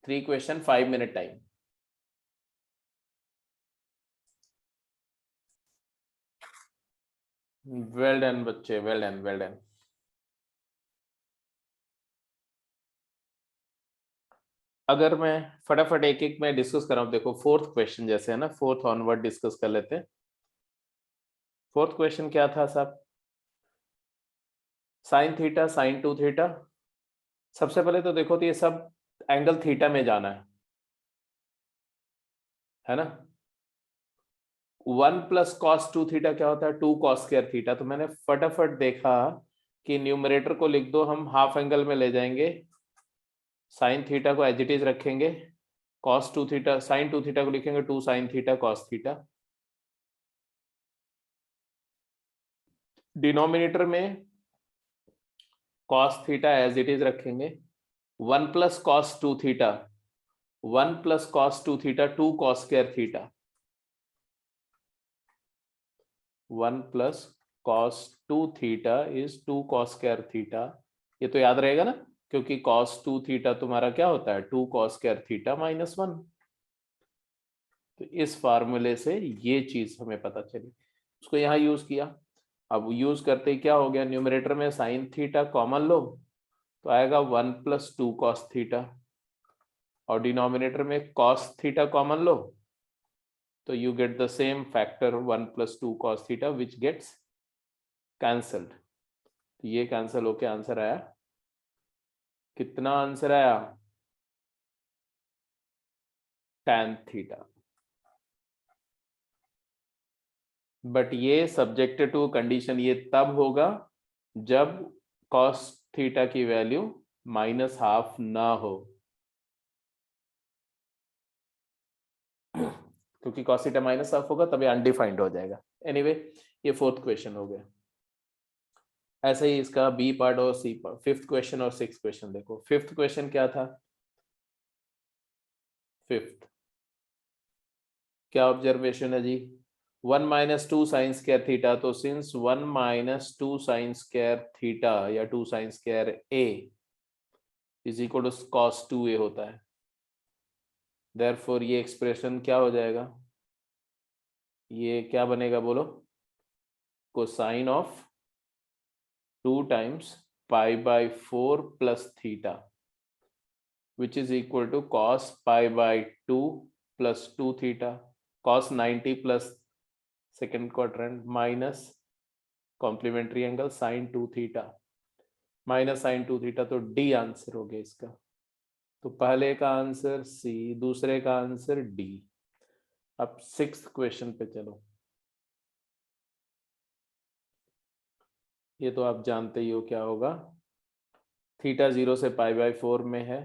3 question 5 minute time. Well done बच्चे, वेल डन वेल डन। अगर मैं फटाफट एक एक में डिस्कस कर रहा हूं, देखो फोर्थ क्वेश्चन जैसे है ना, फोर्थ ऑनवर्ड डिस्कस कर लेते हैं। फोर्थ क्वेश्चन क्या था साहब? साइन थीटा साइन 2 थीटा, सबसे पहले तो देखो तो ये सब एंगल थीटा में जाना है ना। 1 प्लस कॉस 2 थीटा क्या होता है 2 कॉस स्क्वायर थीटा, तो मैंने फटाफट देखा कि न्यूमरेटर को लिख दो, हम हाफ एंगल में ले जाएंगे, साइन थीटा को एज इट इज रखेंगे, कॉस 2 थीटा साइन 2 थीटा को लिखेंगे 2 sine theta cos theta, denominator में cos theta as it is रखेंगे, 1 plus cos 2 theta 1 plus cos 2 theta 2 cos square theta, 1 plus cos 2 theta is 2 cos square theta, ये तो याद रहेगा ना, क्योंकि cos 2 थीटा तुम्हारा क्या होता है 2 cos स्क्वायर थीटा -1। तो इस फार्मूले से ये चीज हमें पता चली, उसको यहाँ यूज किया। अब यूज करते ही क्या हो गया, न्यूमरेटर में साइन थीटा कॉमन लो तो आएगा 1 + 2 cos थीटा, और डिनोमिनेटर में cos थीटा कॉमन लो तो you get the same factor 1 + 2 cos theta which gets cancelled. तो ये कैंसिल होके आंसर आया, कितना आंसर आया, tan थीटा। बट ये सब्जेक्ट टू कंडीशन, ये तब होगा जब cos थीटा की वैल्यू -½ ना हो, क्योंकि cos थीटा -½ होगा तभी अनडिफाइंड हो जाएगा। एनीवे ये 4th क्वेश्चन हो गया। ऐसे ही इसका बी पार्ट और सी पार्ट, 5th क्वेश्चन और 6th क्वेश्चन देखो। 5th क्वेश्चन क्या था, 5th क्या ऑब्जर्वेशन है जी, 1 - 2 sin स्क्वायर थीटा, तो सिंस 1 - 2 sin स्क्वायर थीटा या 2 sin square a is equal to cos 2a होता है, देयरफॉर ये एक्सप्रेशन क्या हो जाएगा, ये क्या बनेगा बोलो, cosine of 2 times π/4 plus theta which is equal to cos π/2 plus 2 theta, cos 90 plus second quadrant minus complementary angle sin 2 theta minus sin 2 theta, तो डी आंसर हो गया इसका। तो पहले का आंसर सी, दूसरे का आंसर डी। अब 6th क्वेश्चन पे चलो। ये तो आप जानते ही हो क्या होगा, थीटा 0 से π/4 में है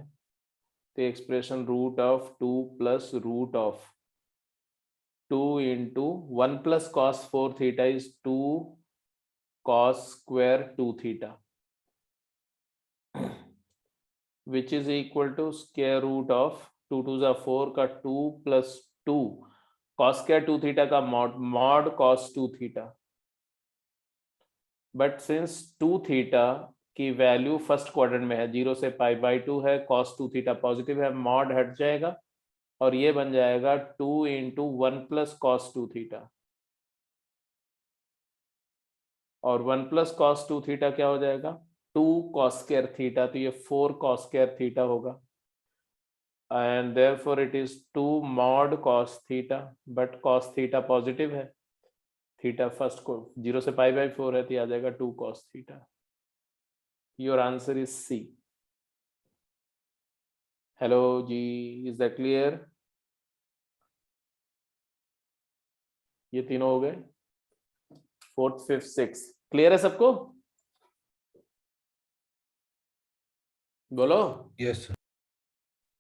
तो expression √2 + √2 into 1 + cos 4 theta is 2 cos square 2 theta which is equal to square root of 2 2 जा 4 का 2 + 2 cos square 2 theta का mod cos 2 theta, but since 2 theta की वैल्यू फर्स्ट क्वाड्रेंट में है, 0 से π/2 है, cos 2 थीटा पॉजिटिव है, मॉड हट जाएगा और ये बन जाएगा 2 × 1 + cos 2 थीटा, और 1 + cos 2 थीटा क्या हो जाएगा, 2 cos स्क्वायर थीटा, तो ये 4 cos स्क्वायर थीटा होगा, and therefore it is 2 mod cos theta, but cos theta positive है, थीटा फर्स्ट को 0 से π/4 है तो आ जाएगा 2 cos theta. Your answer is C. Hello जी, इज दैट क्लियर? ये तीनों हो गए, 4th 5th 6th क्लियर है सबको? बोलो। Yes sir.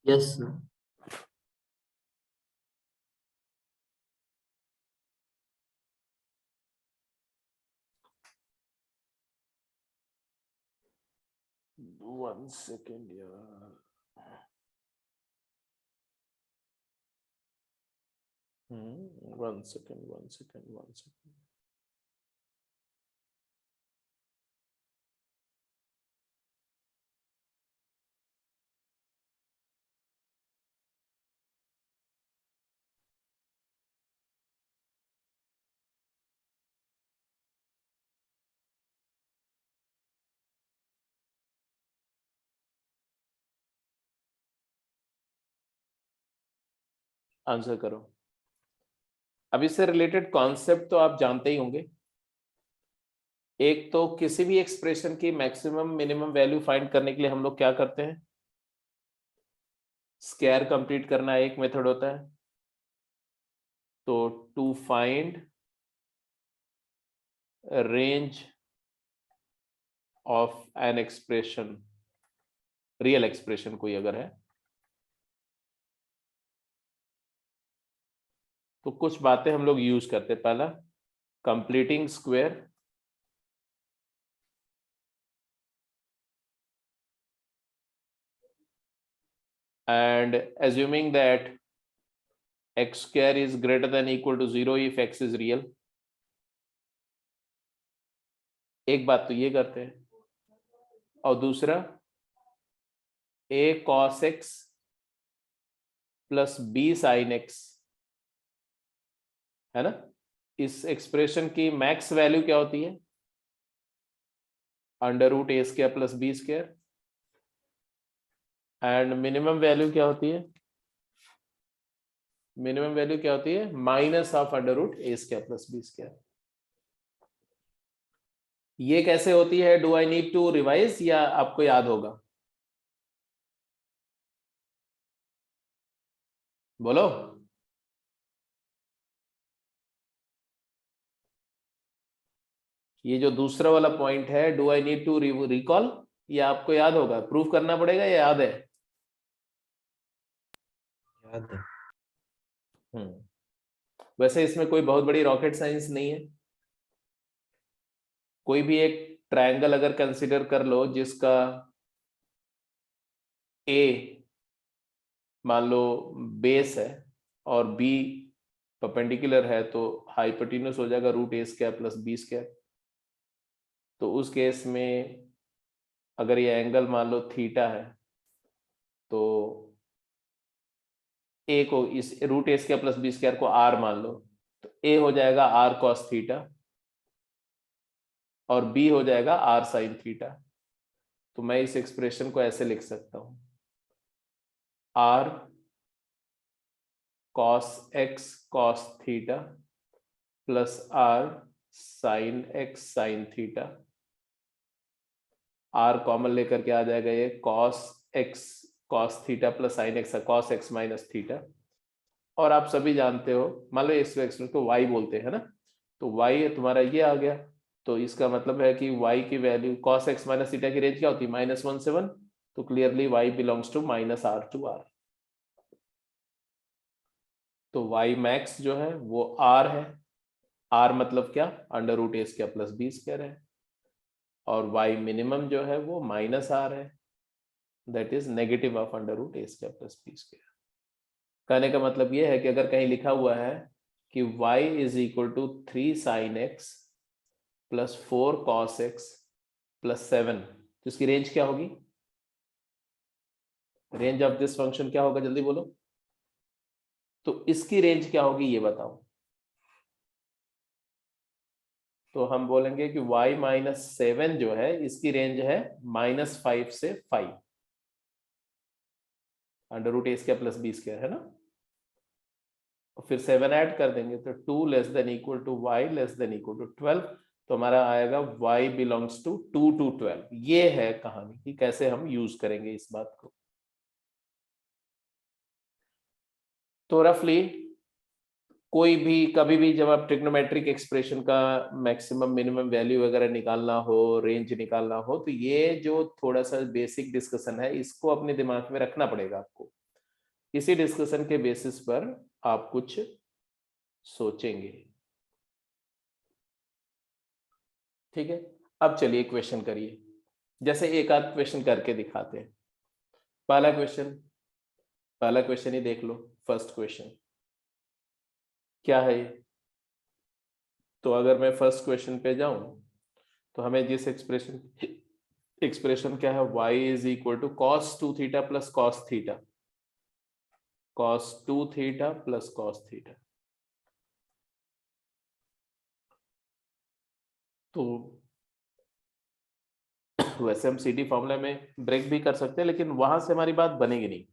Yes sir. One second यार, one second. आंसर करो। अब इससे रिलेटेड कॉन्सेप्ट तो आप जानते ही होंगे। एक तो किसी भी एक्सप्रेशन की मैक्सिमम मिनिमम वैल्यू फाइंड करने के लिए हम लोग क्या करते हैं, स्क्वायर कंप्लीट करना एक मेथड होता है। तो to find range of an expression, real expression कोई अगर है तो कुछ बातें हम लोग यूज करते हैं। पहला, completing square, and assuming that x square is greater than equal to 0 if x is real। एक बात तो ये करते हैं, और दूसरा a cos x plus b sin x है ना। इस एक्सप्रेशन की मैक्स वैल्यू क्या होती है? √a² + b²। And minimum value क्या होती है? मिनिमम वैल्यू क्या होती है? -√a² + b²। ये कैसे होती है? Do I need to revise या आपको याद होगा? बोलो। ये जो दूसरा वाला पॉइंट है, do I need to recall, या आपको याद होगा? प्रूफ करना पड़ेगा या याद है? याद है। वैसे इसमें कोई बहुत बड़ी रॉकेट साइंस नहीं है। कोई भी एक ट्रायंगल अगर कंसीडर कर लो जिसका ए मान लो बेस है और बी परपेंडिकुलर है, तो हाइपोटेन्यूज हो जाएगा √a² + b²। तो उस केस में अगर ये एंगल मान लो थीटा है, तो ए को, इस √a² + b² को r मान लो, तो ए हो जाएगा r cos थीटा और बी हो जाएगा r sin थीटा। तो मैं इस एक्सप्रेशन को ऐसे लिख सकता हूं, r cos x cos theta plus r sin x sin theta. r common लेकर के आ जाएगा ये cos x cos theta plus sin x cos x माइनस थीटा। और आप सभी जानते हो, मान लो इस एक्सप्रेशन को y बोलते हैं ना, तो y तुम्हारा ये आ गया। तो इसका मतलब है कि y की वैल्यू cos x माइनस थीटा की रेंज क्या होती है? -1 से 1। तो clearly y belongs to -r to r। तो y मैक्स जो है वो r है। r मतलब क्या? √a² + b² है। और y मिनिमम जो है वो -r है, that is negative of √a² + b²। कहने का मतलब ये है कि अगर कहीं लिखा हुआ है कि y = 3 sin x + 4 cos x + 7, तो इसकी रेंज क्या होगी? रेंज ऑफ दिस फंक्शन क्या होगा? जल्दी बोलो। तो इसकी रेंज क्या होगी ये बताओ। तो हम बोलेंगे कि y - 7 जो है इसकी रेंज है -5 से 5, √a² + b² है ना। और फिर 7 ऐड कर देंगे तो 2 < y < 12। तो हमारा आएगा y बिलोंग्स टू 2 to 12। ये है कहानी कि कैसे हम यूज करेंगे इस बात को। तो रफली कोई भी कभी भी जब आप ट्रिग्नोमेट्रिक एक्सप्रेशन का मैक्सिमम मिनिमम वैल्यू वगैरह निकालना हो, रेंज निकालना हो, तो ये जो थोड़ा सा बेसिक डिस्कशन है इसको अपने दिमाग में रखना पड़ेगा आपको। इसी डिस्कशन के बेसिस पर आप कुछ सोचेंगे। ठीक है, अब चलिए क्वेश्चन करिए। जैसे एक आध क्वेश्चन करके दिखाते हैं। पहला क्वेश्चन ही देख लो। फर्स्ट क्वेश्चन क्या है? तो अगर मैं फर्स्ट क्वेश्चन पे जाऊं तो हमें जिस एक्सप्रेशन क्या है, y = cos 2 theta plus cos theta, cos 2 theta plus cos theta. तो वैसे हम सीडी फॉर्मूला में ब्रेक भी कर सकते हैं, लेकिन वहां से हमारी बात बनेगी नहीं,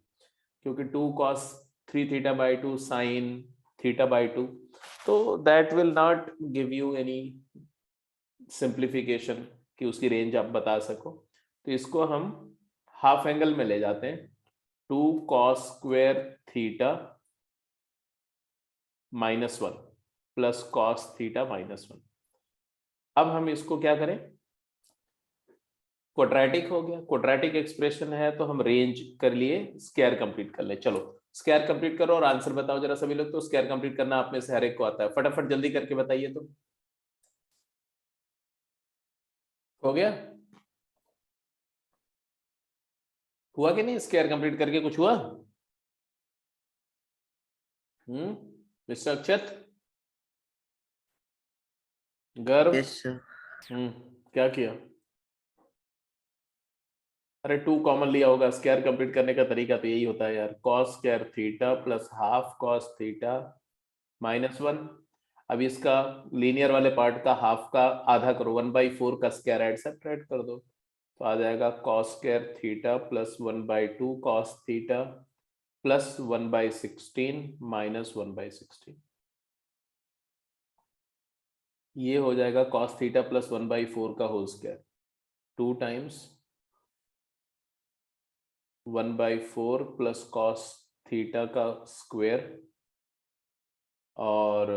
क्योंकि 2 cos 3 theta by 2 sin theta by 2, तो that will not give you any simplification कि उसकी रेंज आप बता सको। तो इसको हम हाफ एंगल में ले जाते हैं। 2 cos² theta -1 plus cos theta -1। अब हम इसको क्या करें? क्वाड्रेटिक हो गया, क्वाड्रेटिक एक्सप्रेशन है तो हम रेंज कर लिए, स्क्वायर कंप्लीट कर ले। चलो स्क्वायर कंप्लीट करो और आंसर बताओ जरा सभी लोग। तो स्क्वायर कंप्लीट करना आप में से हर एक को आता है, फटाफट जल्दी करके बताइए। तो हो गया? हुआ कि नहीं? स्क्वायर कंप्लीट करके कुछ हुआ? मिस्टर अक्षत, गर्व, यस सर। क्या किया? अरे 2 कॉमन लिया होगा। स्क्वायर कंप्लीट करने का तरीका तो यही होता है यार, cos² theta plus half cos theta -1। अब इसका लीनियर वाले पार्ट का हाफ का आधा करो, 1/4 का स्क्वायर ऐड सब्ट्रैक्ट कर दो, तो आ जाएगा cos square theta plus 1/2 cos theta plus 1/16 माइनस 1/16। ये हो जाएगा cos थीटा प्लस 1/4 का whole square, 2 times 1/4 plus cos theta का स्क्वायर और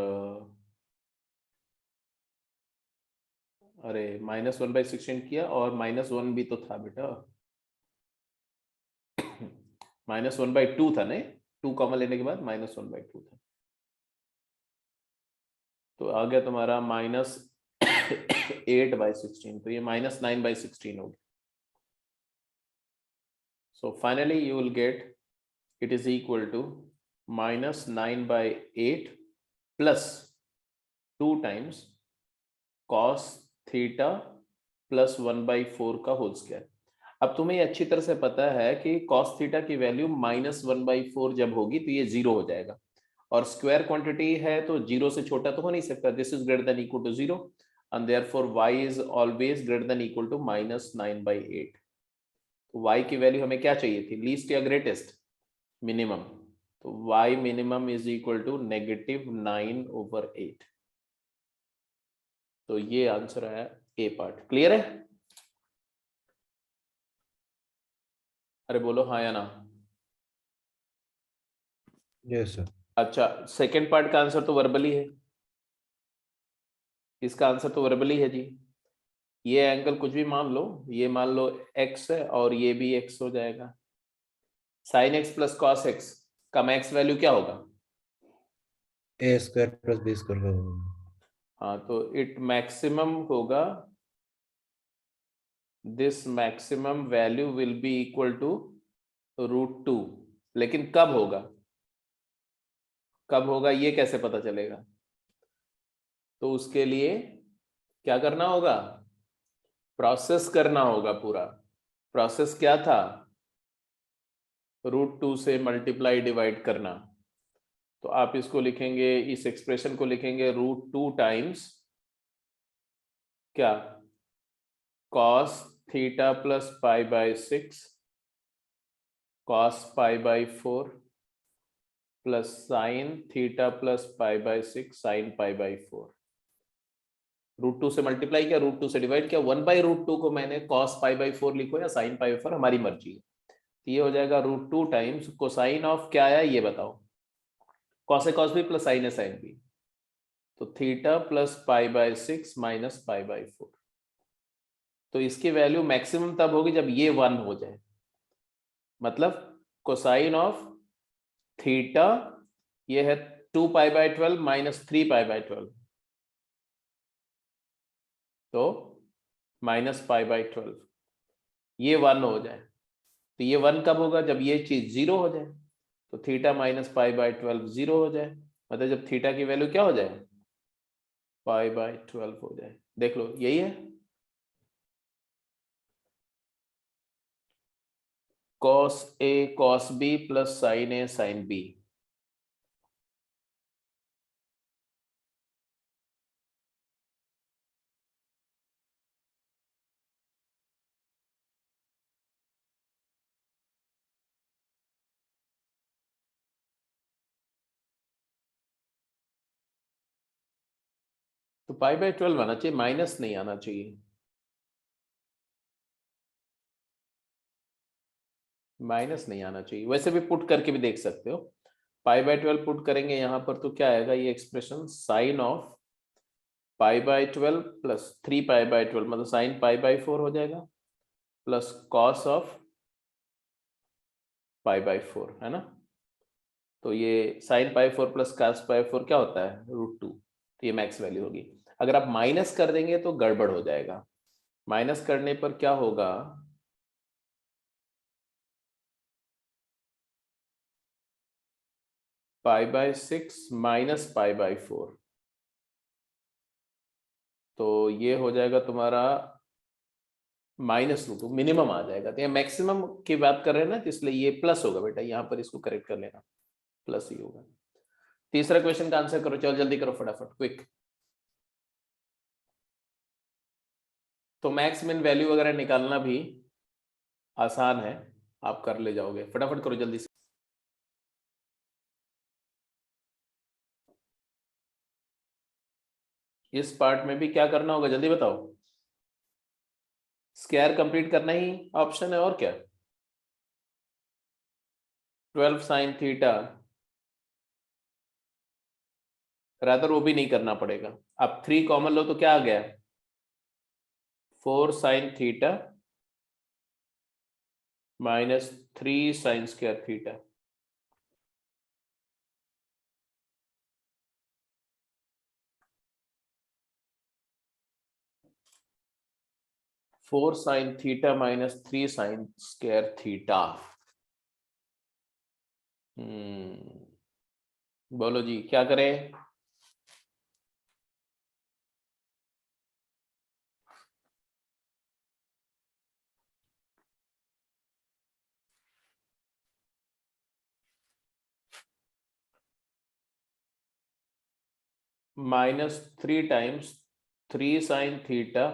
अरे माइनस 1/16 किया और -1 भी तो था बेटा, -1/2 था नहीं, 2 कॉमन लेने के बाद -1/2 था, तो आ गया तुम्हारा -8/16, तो ये -9/16 हो गया। So finally you will get it is equal to -9/8 plus 2 times cos theta plus 1/4 का होल स्क्वायर। अब तुम्हें ये अच्छी तरह से पता है कि cos थीटा की वैल्यू -1/4 जब होगी तो ये 0 हो जाएगा, और स्क्वायर क्वांटिटी है तो 0 से छोटा तो हो नहीं सकता, this is greater than equal to 0 and therefore y is always greater than equal to -9/8। तो y की वैल्यू हमें क्या चाहिए थी, लीस्ट या ग्रेटेस्ट, मिनिमम, तो y minimum is equal to -9/8। तो ये आंसर है ए पार्ट। क्लियर है? अरे बोलो हाँ या ना। Yes sir. अच्छा, सेकंड पार्ट का आंसर तो वर्बली है, इसका आंसर तो वर्बली है जी। ये एंगल कुछ भी मान लो, ये मान लो x है और ये भी x हो जाएगा, sin x plus cos x का मैक्स वैल्यू क्या होगा, a square plus b square. हाँ तो इट मैक्सिमम होगा, this maximum value will be equal to √2, लेकिन कब होगा, कब होगा ये कैसे पता चलेगा, तो उसके लिए क्या करना होगा, प्रोसेस करना होगा पूरा। प्रोसेस क्या था, √2 से मल्टीप्लाई डिवाइड करना, तो आप इसको लिखेंगे, इस एक्सप्रेशन को लिखेंगे √2 टाइम्स क्या, cos theta plus π/6 cos π/4 plus sin theta plus π/6 sin π/4। √2 से मल्टीप्लाई किया, √2 से डिवाइड किया, 1/√2 को मैंने cos π/4 लिखो या sin π/4, हमारी मर्जी है। तो ये हो जाएगा √2 टाइम्स कोसाइन ऑफ क्या आया ये बताओ, cos है cos भी प्लस sin है sin भी, तो थीटा प्लस π/6 माइनस π/4। तो इसकी वैल्यू मैक्सिमम तब होगी जब ये 1 हो जाए, मतलब कोसाइन ऑफ थीटा ये है 2π/12 माइनस 3π/12, तो -π/12, ये 1 हो जाए, तो ये 1 कब होगा, जब ये चीज 0 हो जाए, तो थीटा माइनस π/12 0 हो जाए, मतलब जब थीटा की वैल्यू क्या हो जाए, π/12 हो जाए। देख लो यही है, cos A cos B plus sin A sin B। तो π/12 आना चाहिए, माइनस नहीं आना चाहिए, माइनस नहीं आना चाहिए। वैसे भी पुट करके भी देख सकते हो, π/12 पुट करेंगे यहाँ पर तो क्या आएगा, ये एक्सप्रेशन साइन ऑफ π/12 प्लस 3π/12 मतलब साइन π/4 हो जाएगा, प्लस कॉस ऑफ π/4 है ना, तो ये साइन π/4 प्लस cos π/4 क्या होता है, √2, तो ये मैक्स वैल्यू होगी। अगर आप माइनस कर देंगे तो गड़बड़ हो जाएगा, माइनस करने पर क्या होगा, π/6 माइनस π/4, तो ये हो जाएगा तुम्हारा -√2, मिनिमम आ जाएगा। तो ये मैक्सिमम की बात कर रहे हैं ना, तो इसलिए ये प्लस होगा बेटा, यहाँ पर इसको करेक्ट कर लेना, प्लस ही होगा। तीसरा क्वेश्चन का आंसर करो, चलो जल्दी करो फटाफट, क्विक। तो मैक्स मिन वैल्यू वगैरह निकालना भी आसान है, आप कर ले जाओगे, फटाफट करो जल्दी से। इस पार्ट में भी क्या करना होगा जल्दी बताओ। स्क्वायर कंप्लीट करना ही ऑप्शन है, और क्या। 12 sin थीटा, रादर वो भी नहीं करना पड़ेगा। अब 3 कॉमन लो तो क्या आ गया, 4 sin theta minus 3 sin square theta. Four sine theta minus 3 sin square theta. बोलो जी क्या करें। -3 times 3 sin theta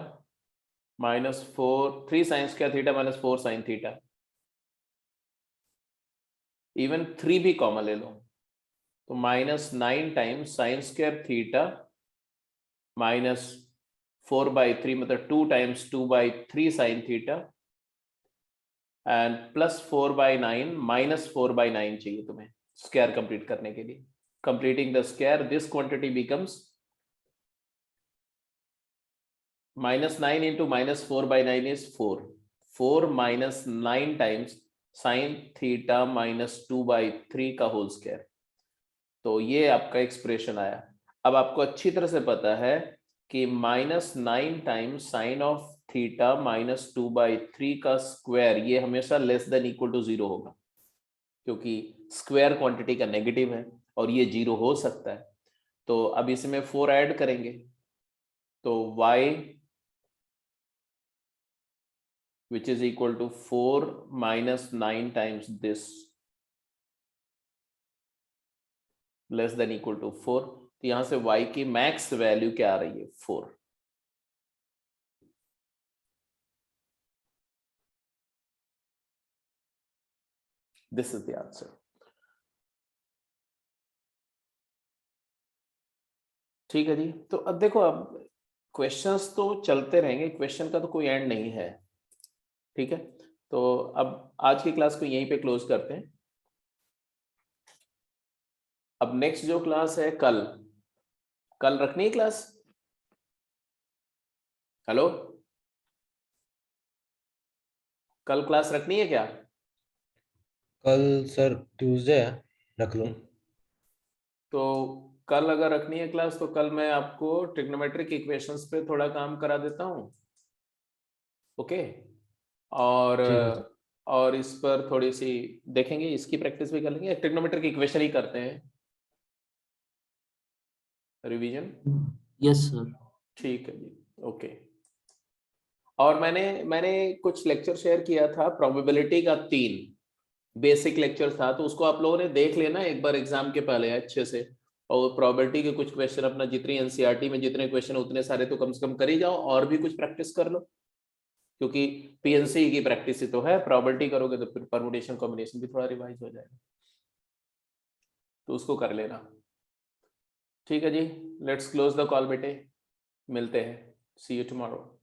minus 3 sin square theta minus 4 sin theta. Even 3 भी कॉमन ले लो तो -9 times sin square theta minus 4/3 मतलब 2 times 2/3 sin theta and plus 4/9 minus 4/9 चाहिए तुम्हें square complete करने के लिए। Completing the square this quantity becomes -9 into -4/9 is 4. 4 minus 9 times sin theta minus 2/3 का होल स्क्वायर। तो ये आपका एक्सप्रेशन आया। अब आपको अच्छी तरह से पता है कि -9 times sign of theta minus 2/3 का स्क्वायर ये हमेशा लेस देन इक्वल टू 0 होगा, क्योंकि स्क्वायर क्वांटिटी का नेगेटिव है और ये 0 हो सकता है। तो अब इसमें 4 ऐड करेंगे तो y which is equal to 4 minus 9 times this less than equal to 4। तो यहां से y की मैक्स वैल्यू क्या आ रही है 4। This is the answer. ठीक है जी। तो अब देखो, अब क्वेश्चंस तो चलते रहेंगे, क्वेश्चन का तो कोई एंड नहीं है। ठीक है, तो अब आज की क्लास को यहीं पे क्लोज करते हैं। अब नेक्स्ट जो क्लास है कल रखनी है क्लास। हेलो, कल क्लास रखनी है क्या। कल सर ट्यूसडे है, रख लो। तो कल अगर रखनी है क्लास तो कल मैं आपको ट्रिग्नोमेट्रिक इक्वेशंस पे थोड़ा काम करा देता हूँ। ओके, और ठीक है सर। और इस पर थोड़ी सी देखेंगे, इसकी प्रैक्टिस भी कर लेंगे, ट्रिग्नोमेट्रिक इक्वेशन ही करते हैं रिवीजन। Yes sir. ठीक है जी, ओके। और मैंने कुछ लेक्चर शेयर किया था प्रोबेबिलिटी का, 3 बेसिक लेक्चर था, तो उसको आप लोगों ने देख लेना एक बार एग्जाम के पहले अच्छे से। और प्रोबेबिलिटी के कुछ क्वेश्चन अपना जितनी एनसीईआरटी में जितने क्वेश्चन उतने सारे तो कम से कम कर ही जाओ, और भी कुछ प्रैक्टिस कर लो, क्योंकि पीएनसी की प्रैक्टिस ही तो है। प्रोबेबिलिटी करोगे तो फिर परमुटेशन कॉम्बिनेशन भी थोड़ा रिवाइज हो जाएगा, तो उसको कर लेना। ठीक है जी, लेट्स क्लोज द कॉल बेटे, मिलते हैं, सी यू टुमारो।